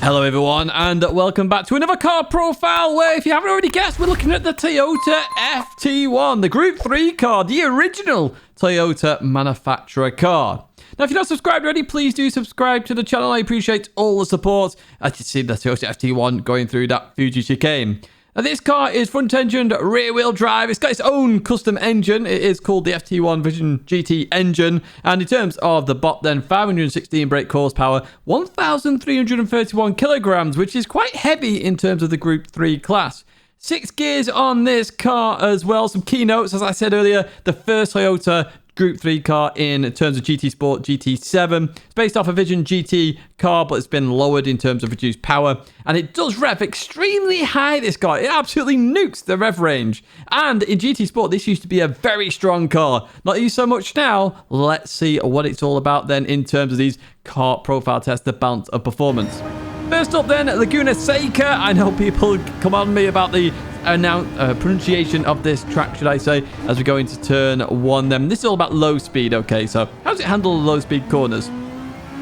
Hello everyone and welcome back to another car profile where, if you haven't already guessed, we're looking at the Toyota FT-1, the Group 3 car, the original Toyota manufacturer car. Now, if you're not subscribed already, please do subscribe to the channel. I appreciate all the support. As you see, the Toyota FT-1 going through that Fuji chicane. Now, this car is front-engined, rear-wheel drive. It's got its own custom engine. It is called the FT-1 VGT engine. And in terms of the bot, then 516 brake horsepower, 1,331 kilograms, which is quite heavy in terms of the Group 3 class. 6 gears on this car as well. Some keynotes, as I said earlier, the first Toyota Group 3 car in terms of GT Sport GT7. It's based off a Vision GT car, but it's been lowered in terms of reduced power. And it does rev extremely high, this car. It absolutely nukes the rev range. And in GT Sport, this used to be a very strong car. Not used so much now. Let's see what it's all about then in terms of these car profile tests, the balance of performance. First up then, Laguna Seca. I know people come on me about the pronunciation of this track, should I say, as we go into turn 1 then. This is all about low speed, okay, so how does it handle low speed corners?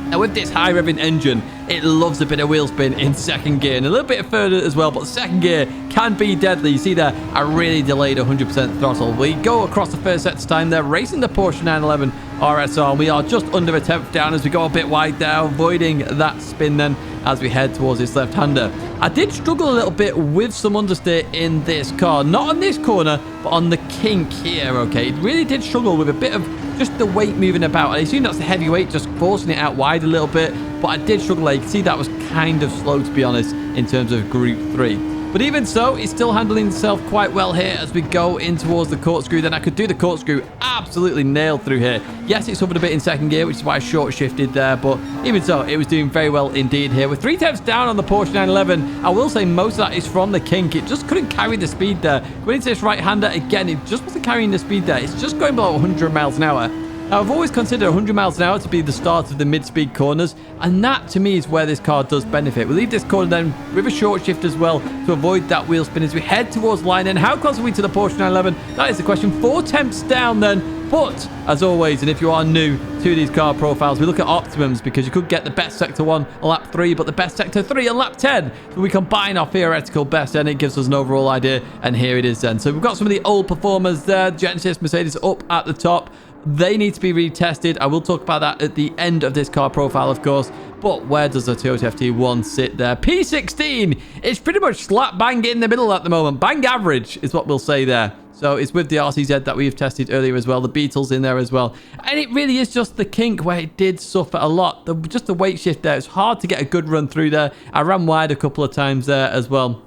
Now, with this high revving engine, it loves a bit of wheel spin in second gear and a little bit further as well, but second gear can be deadly. You see there, I really delayed 100% throttle. We go across the first set's time there, racing the Porsche 911 RSR, and we are just under a 10th down as we go a bit wide there, avoiding that spin then as we head towards this left-hander. I did struggle a little bit with some understeer in this car, not on this corner, but on the kink here, okay? It really did struggle with a bit of just the weight moving about. I assume that's the heavy weight just forcing it out wide a little bit, but I did struggle. You can see that was kind of slow, to be honest, in terms of Group 3. But even so, it's still handling itself quite well here as we go in towards the corkscrew. Then I could do the corkscrew absolutely nailed through here. Yes, it suffered a bit in second gear, which is why I short shifted there. But even so, it was doing very well indeed here. With 3 tenths down on the Porsche 911, I will say most of that is from the kink. It just couldn't carry the speed there. Going into this right-hander, again, it just wasn't carrying the speed there. It's just going below 100 miles an hour. Now, I've always considered 100 miles an hour to be the start of the mid-speed corners, and that, to me, is where this car does benefit. We'll leave this corner then with a short shift as well to avoid that wheel spin as we head towards line. And how close are we to the Porsche 911? That is the question. 4 tenths down then. But, as always, and if you are new to these car profiles, we look at Optimums because you could get the best Sector 1 on lap 3, but the best Sector 3 on lap 10. So we combine our theoretical best, and it gives us an overall idea, and here it is then. So we've got some of the old performers there. Genesis, Mercedes up at the top. They need to be retested. I will talk about that at the end of this car profile, of course. But where does the Toyota FT-1 sit there? P16 is pretty much slap bang in the middle at the moment. Bang average is what we'll say there. So it's with the RCZ that we've tested earlier as well. The Beetles in there as well. And it really is just the kink where it did suffer a lot. Just the weight shift there. It's hard to get a good run through there. I ran wide a couple of times there as well.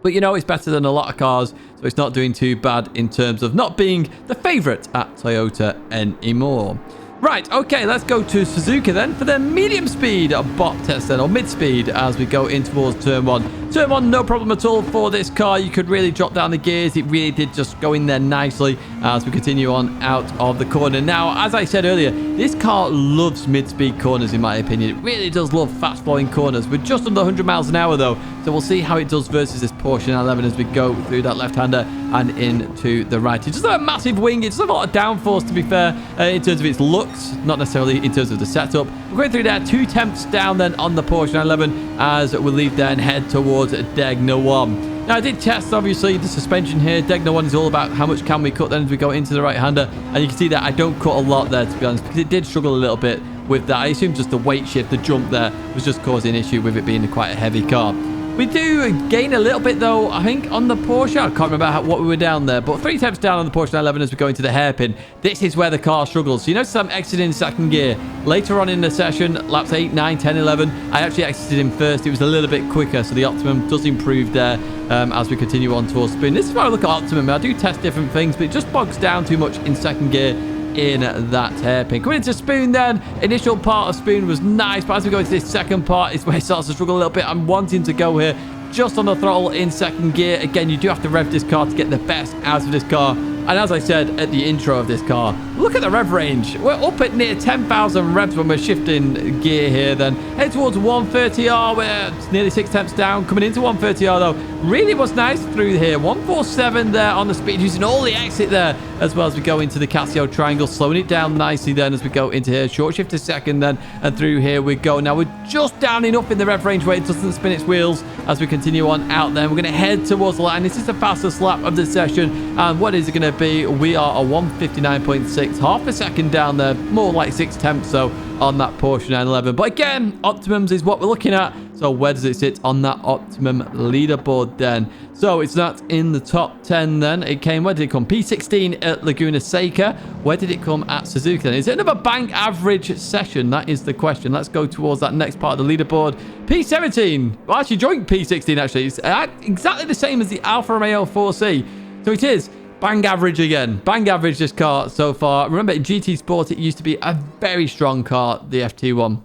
But, you know, it's better than a lot of cars, so it's not doing too bad in terms of not being the favourite at Toyota anymore. Right, okay, let's go to Suzuka then for their medium speed bot test then, or mid speed, as we go in towards turn 1. Turn 1, no problem at all for this car. You could really drop down the gears. It really did just go in there nicely as we continue on out of the corner. Now, as I said earlier, this car loves mid-speed corners, in my opinion. It really does love fast-flowing corners. We're just under 100 miles an hour, though, so we'll see how it does versus this Porsche 911 as we go through that left-hander and into the right. It does have a massive wing. It does have a lot of downforce, to be fair, in terms of its looks, not necessarily in terms of the setup. We're going through there, 2 tenths down then on the Porsche 911 as we'll leave there and head towards Tidgney 1. Now, I did test, obviously, the suspension here. Tidgney 1 is all about how much can we cut then as we go into the right-hander. And you can see that I don't cut a lot there, to be honest, because it did struggle a little bit with that. I assume just the weight shift, the jump there, was just causing an issue with it being quite a heavy car. We do gain a little bit, though, I think, on the Porsche. I can't remember what we were down there, but 3 tenths down on the Porsche 911 as we go into the hairpin. This is where the car struggles. So you notice I'm exiting second gear. Later on in the session, laps 8, 9, 10, 11, I actually exited in first. It was a little bit quicker, so the Optimum does improve there as we continue on towards spin. This is where I look at Optimum. I do test different things, but it just bogs down too much in second gear in that hairpin. Coming into spoon then, initial part of spoon was nice, but as we go into this second part, it's where it starts to struggle a little bit. I'm wanting to go here just on the throttle in second gear. Again, you do have to rev this car to get the best out of this car. And as I said at the intro of this car, look at the rev range. We're up at near 10,000 revs when we're shifting gear here then. Head towards 130R, we're nearly 6 tenths down. Coming into 130R though, really was nice through here. 130 247 there on the speed, using all the exit there as well as we go into the Casio triangle, slowing it down nicely then as we go into here. Short shift a second then, and through here we go. Now we're just down enough in the rev range where it doesn't spin its wheels as we continue on out there. We're going to head towards the line. This is the fastest lap of the session, and what is it going to be? We are a 159.6, half a second down there, more like 6/10 so on that Porsche 911. But again, Optimums is what we're looking at. So where does it sit on that Optimum leaderboard then? So it's not in the top 10 then. It came, where did it come? P16 at Laguna Seca. Where did it come at Suzuka then? Is it another bank average session? That is the question. Let's go towards that next part of the leaderboard. P17. Well, actually, joint P16 actually. It's exactly the same as the Alfa Romeo 4C. So it is bang average again. Bang average this car so far. Remember, in GT Sport, it used to be a very strong car, the FT-1.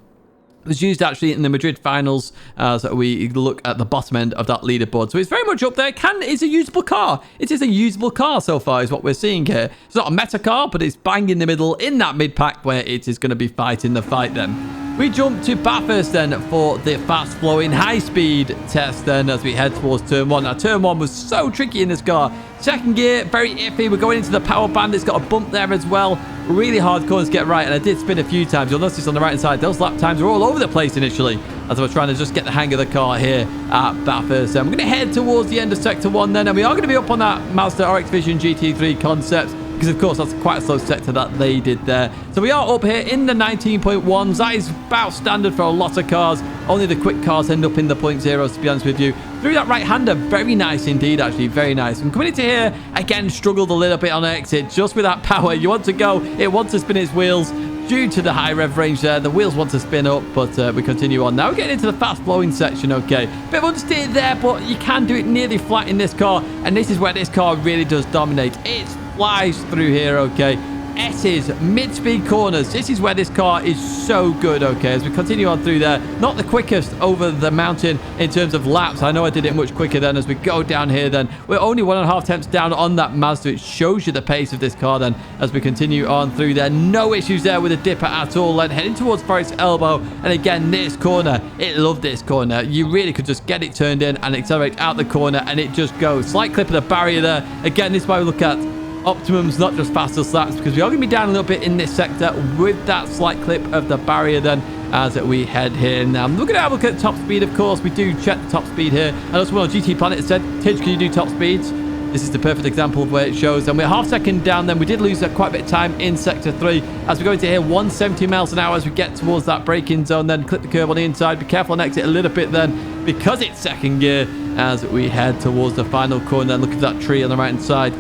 It was used actually in the Madrid finals as we look at the bottom end of that leaderboard. So it's very much up there. It's a usable car. It is a usable car so far is what we're seeing here. It's not a meta car, but it's bang in the middle in that mid-pack where it is going to be fighting the fight then. We jump to Bathurst then for the fast-flowing high-speed test then as we head towards Turn 1. Now, Turn 1 was so tricky in this car. Second gear, very iffy. We're going into the power band. It's got a bump there as well. Really hard corners to get right, and I did spin a few times. You'll notice on the right-hand side, those lap times were all over the place initially as I was trying to just get the hang of the car here at Bathurst. We're going to head towards the end of Sector 1 then, and we are going to be up on that Mazda RX Vision GT3 concept, because of course that's quite a slow sector that they did there. So we are up here in the 19.1s. That is about standard for a lot of cars. Only the quick cars end up in the 0.0s, to be honest with you. Through that right-hander, very nice indeed, actually, very nice. And coming into here, again, struggled a little bit on exit, just with that power. You want to go, it wants to spin its wheels. Due to the high rev range there, the wheels want to spin up, but we continue on. Now we're getting into the fast-flowing section, okay. Bit of understeer there, but you can do it nearly flat in this car, and this is where this car really does dominate. It flies through here, okay. S's, mid-speed corners. This is where this car is so good, okay, as we continue on through there. Not the quickest over the mountain in terms of laps. I know I did it much quicker then as we go down here then. We're only 1.5 tenths down on that Mazda. It shows you the pace of this car then as we continue on through there. No issues there with a dipper at all. Then heading towards Forest Elbow. And again, this corner, it loved this corner. You really could just get it turned in and accelerate out the corner and it just goes. Slight clip of the barrier there. Again, this is why we look at Optimum's not just faster slaps, because we are going to be down a little bit in this sector with that slight clip of the barrier then as we head here. Now, we're going to have a look at top speed, of course. We do check the top speed here. And also, when GT Planet said, Tidge, can you do top speeds? This is the perfect example of where it shows. And we're half second down then. We did lose quite a bit of time in Sector 3 as we go into here, 170 miles an hour as we get towards that braking zone. Then clip the curve on the inside. Be careful on exit a little bit then because it's second gear as we head towards the final corner. Look at that tree on the right-hand side.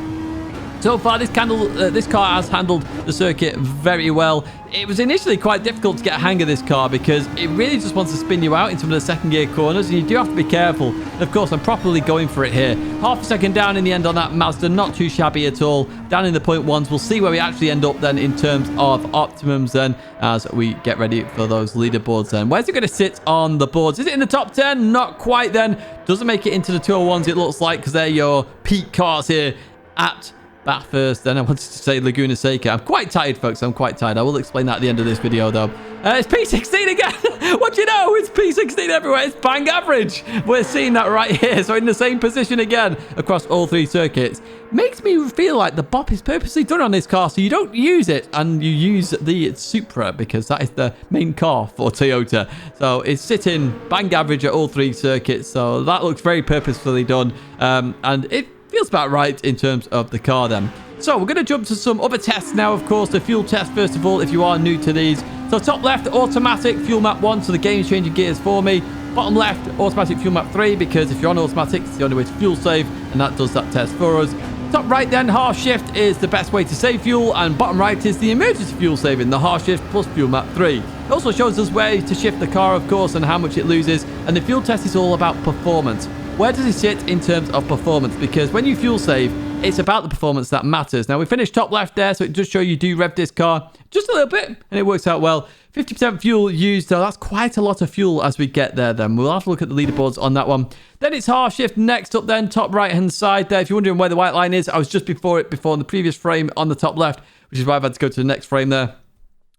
So far, this car has handled the circuit very well. It was initially quite difficult to get a hang of this car because it really just wants to spin you out in some of the second gear corners, and you do have to be careful. And of course, I'm properly going for it here. Half a second down in the end on that Mazda, not too shabby at all. Down in the 0.1s, we'll see where we actually end up then in terms of Optimums then as we get ready for those leaderboards then. Where's it going to sit on the boards? Is it in the top 10? Not quite then. Doesn't make it into the 201s, it looks like, because they're your peak cars here at Bathurst. Then I wanted to say Laguna Seca. I'm quite tired, folks. I'm quite tired. I will explain that at the end of this video, though. It's P16 again. What do you know? It's P16 everywhere. It's bang average. We're seeing that right here. So in the same position again across all three circuits. Makes me feel like the bop is purposely done on this car, so you don't use it and you use the Supra because that is the main car for Toyota. So it's sitting bang average at all three circuits. So that looks very purposefully done. And it feels about right in terms of the car then. So we're going to jump to some other tests now, of course. The fuel test, first of all, if you are new to these. So top left, automatic fuel map 1, so the game's changing gears for me. Bottom left, automatic fuel map 3, because if you're on automatic, it's the only way to fuel save, and that does that test for us. Top right then, half shift is the best way to save fuel, and bottom right is the emergency fuel saving, the half shift plus fuel map 3. It also shows us where to shift the car, of course, and how much it loses, and the fuel test is all about performance. Where does it sit in terms of performance? Because when you fuel save, it's about the performance that matters. Now, we finished top left there, so it does show you do rev this car just a little bit, and it works out well. 50% fuel used, so that's quite a lot of fuel as we get there then. We'll have to look at the leaderboards on that one. Then it's half shift next up then, top right-hand side there. If you're wondering where the white line is, I was just before in the previous frame on the top left, which is why I've had to go to the next frame there.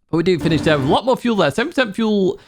But we do finish there with a lot more fuel there. 7% fuel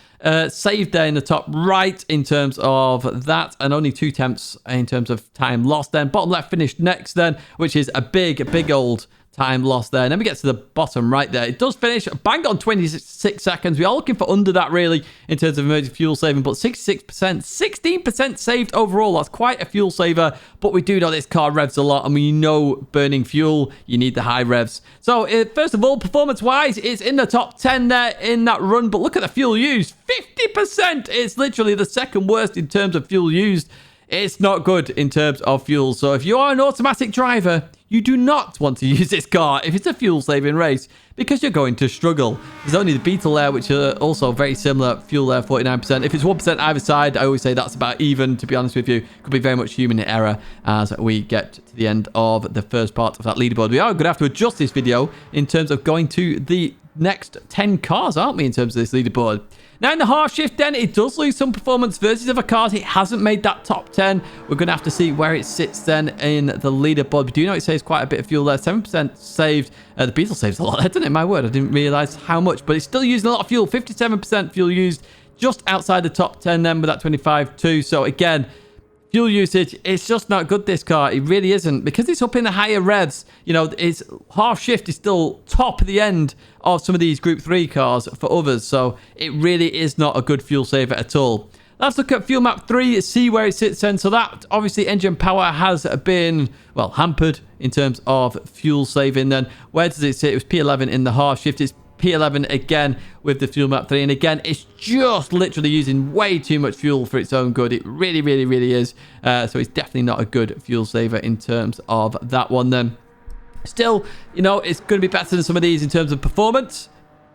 saved there in the top right in terms of that, and only 2 tenths in terms of time lost then. Bottom left finished next then, which is a big old time lost there. And then we get to the bottom right there. It does finish bang on 26 seconds. We are looking for under that really in terms of emergency fuel saving, but 66%, 16% saved overall. That's quite a fuel saver, but we do know this car revs a lot, and we know burning fuel, you need the high revs. So first of all, performance wise, it's in the top 10 there in that run, but look at the fuel used, 50%. It's literally the second worst in terms of fuel used. It's not good in terms of fuel. So if you are an automatic driver, you do not want to use this car if it's a fuel-saving race, because you're going to struggle. There's only the Beetle Air, which are also very similar. Fuel Air, 49%. If it's 1% either side, I always say that's about even, to be honest with you. Could be very much human error as we get to the end of the first part of that leaderboard. We are going to have to adjust this video in terms of going to the next 10 cars, aren't we, in terms of this leaderboard. Now, in the half shift, then, it does lose some performance versus other cars. It hasn't made that top 10. We're going to have to see where it sits then in the leaderboard. We do know it saves quite a bit of fuel there. 7% saved. The Beetle saves a lot there, doesn't it? My word, I didn't realize how much. But it's still using a lot of fuel. 57% fuel used. Just outside the top 10 then with that 25 too. So, again, fuel usage, it's just not good, this car. It really isn't, because it's up in the higher revs. You know, its half shift is still top of the end of some of these Group 3 cars for others. So it really is not a good fuel saver at all. Let's look at fuel map 3, see where it sits then. So that, obviously, engine power has been, well, hampered in terms of fuel saving then. Where does it sit? It was P11 in the half shift. It's P11 again with the fuel map 3, and again it's just literally using way too much fuel for its own good. It really is. So it's definitely not a good fuel saver in terms of that one then. Still, you know, it's going to be better than some of these in terms of performance,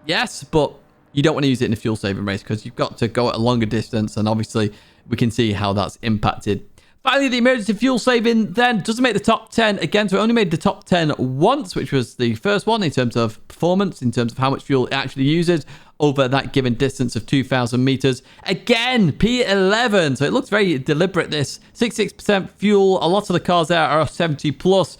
yes, but you don't want to use it in a fuel saving race because you've got to go at a longer distance, and obviously we can see how that's impacted. Finally, the emergency fuel saving then doesn't make the top 10 again, so it only made the top 10 once, which was the first one in terms of performance, in terms of how much fuel it actually uses over that given distance of 2,000 meters. Again, P11, so it looks very deliberate, this. 66% fuel, a lot of the cars there are 70 plus.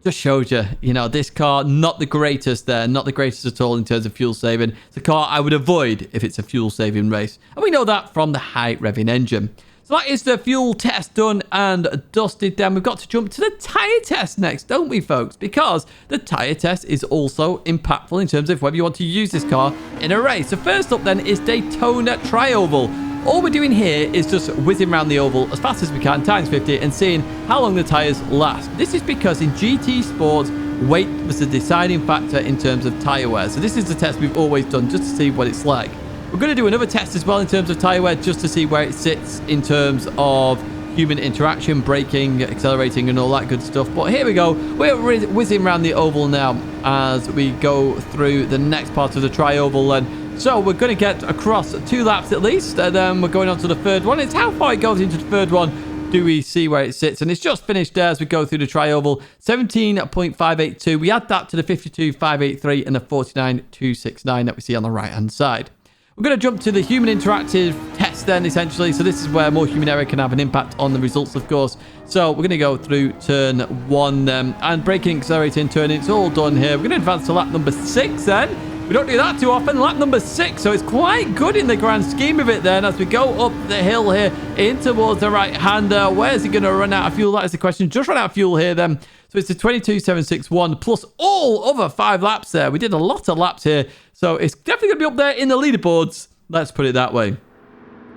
Just shows you, you know, this car, not the greatest there, not the greatest at all in terms of fuel saving. It's a car I would avoid if it's a fuel saving race. And we know that from the high revving engine. So that is the fuel test done and dusted. Then we've got to jump to the tyre test next, don't we, folks? Because the tyre test is also impactful in terms of whether you want to use this car in a race. So first up then is Daytona Tri-Oval. All we're doing here is just whizzing around the oval as fast as we can, times 50, and seeing how long the tyres last. This is because in GT Sports, weight was the deciding factor in terms of tyre wear. So this is the test we've always done just to see what it's like. We're going to do another test as well in terms of tyre wear just to see where it sits in terms of human interaction, braking, accelerating, and all that good stuff. But here we go. We're whizzing around the oval now as we go through the next part of the Tri-Oval. And so we're going to get across 2 laps at least, and then we're going on to the third one. It's how far it goes into the third one. Do we see where it sits? And it's just finished there as we go through the Tri-Oval. 17.582. We add that to the 52.583 and the 49.269 that we see on the right-hand side. We're going to jump to the human interactive test then, essentially. So this is where more human error can have an impact on the results, of course. So we're going to go through turn 1 and braking, accelerating, turning. It's all done here. We're going to advance to lap number 6 then. We don't do that too often. Lap number 6, so it's quite good in the grand scheme of it then as we go up the hill here in towards the right-hander. Where's he going to run out of fuel? That is the question. Just run out of fuel here then. So it's the 22.761 plus all other 5 laps there. We did a lot of laps here, so it's definitely going to be up there in the leaderboards. Let's put it that way.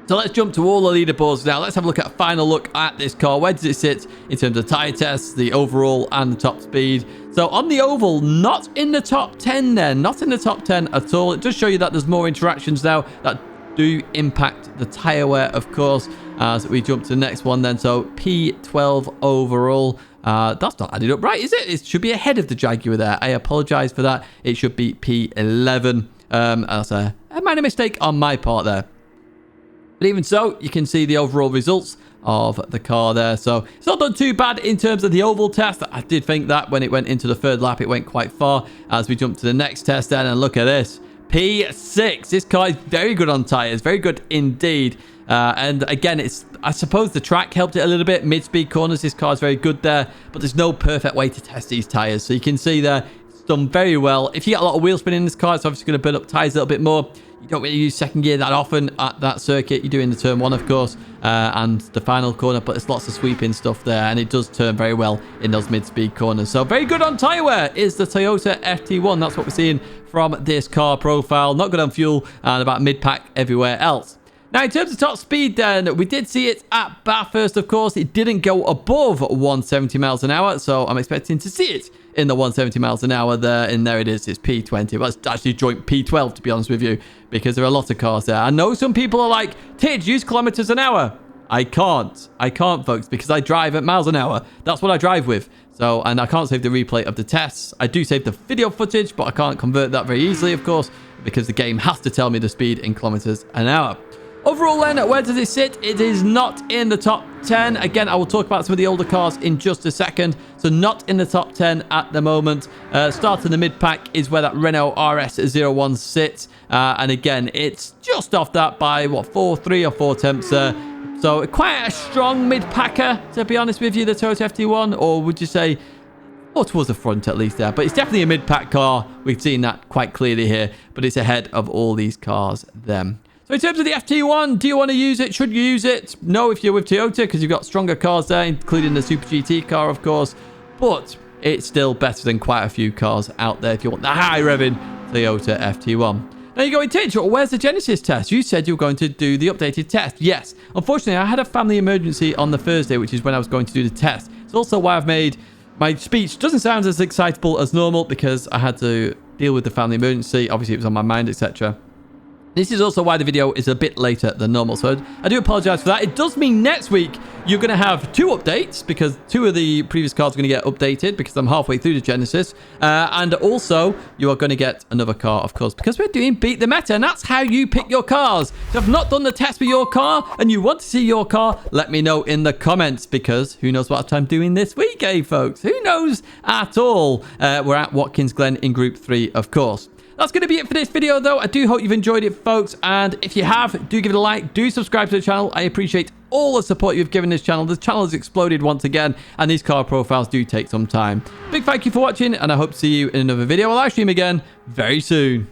So let's jump to all the leaderboards now. Let's have a look at a final look at this car. Where does it sit in terms of tyre tests, the overall, and the top speed? So on the oval, not in the top 10 then. Not in the top 10 at all. It does show you that there's more interactions now that do impact the tyre wear, of course, as we jump to the next one then. So P12 overall. That's not added up right, is it? It should be ahead of the Jaguar there. I apologize for that. It should be P11. That's a minor mistake on my part there. But even so, you can see the overall results of the car there. So it's not done too bad in terms of the oval test. I did think that when it went into the third lap, it went quite far. As we jump to the next test then, and look at this. P6. This car is very good on tyres. Very good indeed. And again, I suppose the track helped it a little bit. Mid-speed corners, this car is very good there. But there's no perfect way to test these tyres. So you can see there, it's done very well. If you get a lot of wheel spin in this car, it's obviously going to burn up tyres a little bit more. You don't really use second gear that often at that circuit. You do in the turn 1, of course, and the final corner, but there's lots of sweeping stuff there, and it does turn very well in those mid-speed corners. So very good on Tyre Wear is the Toyota FT-1. That's what we're seeing from this car profile. Not good on fuel, and about mid-pack everywhere else. Now, in terms of top speed, then, we did see it at Bathurst, of course. It didn't go above 170 miles an hour, so I'm expecting to see it in the 170 miles an hour there. And there it is. It's P20. Well, it's actually joint P12, to be honest with you, because there are a lot of cars there. I know some people are like, Tidge, use kilometers an hour. I can't, folks, because I drive at miles an hour. That's what I drive with. So, and I can't save the replay of the tests. I do save the video footage, but I can't convert that very easily, of course, because the game has to tell me the speed in kilometers an hour. Overall then, where does it sit? It is not in the top 10. Again, I will talk about some of the older cars in just a second. So not in the top 10 at the moment. Starting the mid-pack is where that Renault RS01 sits. And again, it's just off that by, what, 3 or 4 tenths. So quite a strong mid-packer, to be honest with you, the Toyota FT1. Or would you say, or towards the front at least there. But it's definitely a mid-pack car. We've seen that quite clearly here. But it's ahead of all these cars then. So in terms of the FT1, do you want to use it? Should you use it? No, if you're with Toyota, because you've got stronger cars there, including the Super GT car, of course. But it's still better than quite a few cars out there if you want the high-revving Toyota FT1. Now you're going, Tidge, where's the Genesis test? You said you were going to do the updated test. Yes. Unfortunately, I had a family emergency on the Thursday, which is when I was going to do the test. It's also why I've made my speech doesn't sound as excitable as normal, because I had to deal with the family emergency. Obviously, it was on my mind, etc. This is also why the video is a bit later than normal, so I do apologize for that. It does mean next week you're going to have 2 updates, because 2 of the previous cars are going to get updated, because I'm halfway through the Genesis. And also, you are going to get another car, of course, because we're doing Beat the Meta, and that's how you pick your cars. So if you've not done the test for your car, and you want to see your car, let me know in the comments, because who knows what I'm doing this week, eh, folks? Who knows at all? We're at Watkins Glen in Group 3, of course. That's going to be it for this video, though. I do hope you've enjoyed it, folks. And if you have, do give it a like. Do subscribe to the channel. I appreciate all the support you've given this channel. The channel has exploded once again, and these car profiles do take some time. Big thank you for watching, and I hope to see you in another video. I'll live stream again very soon.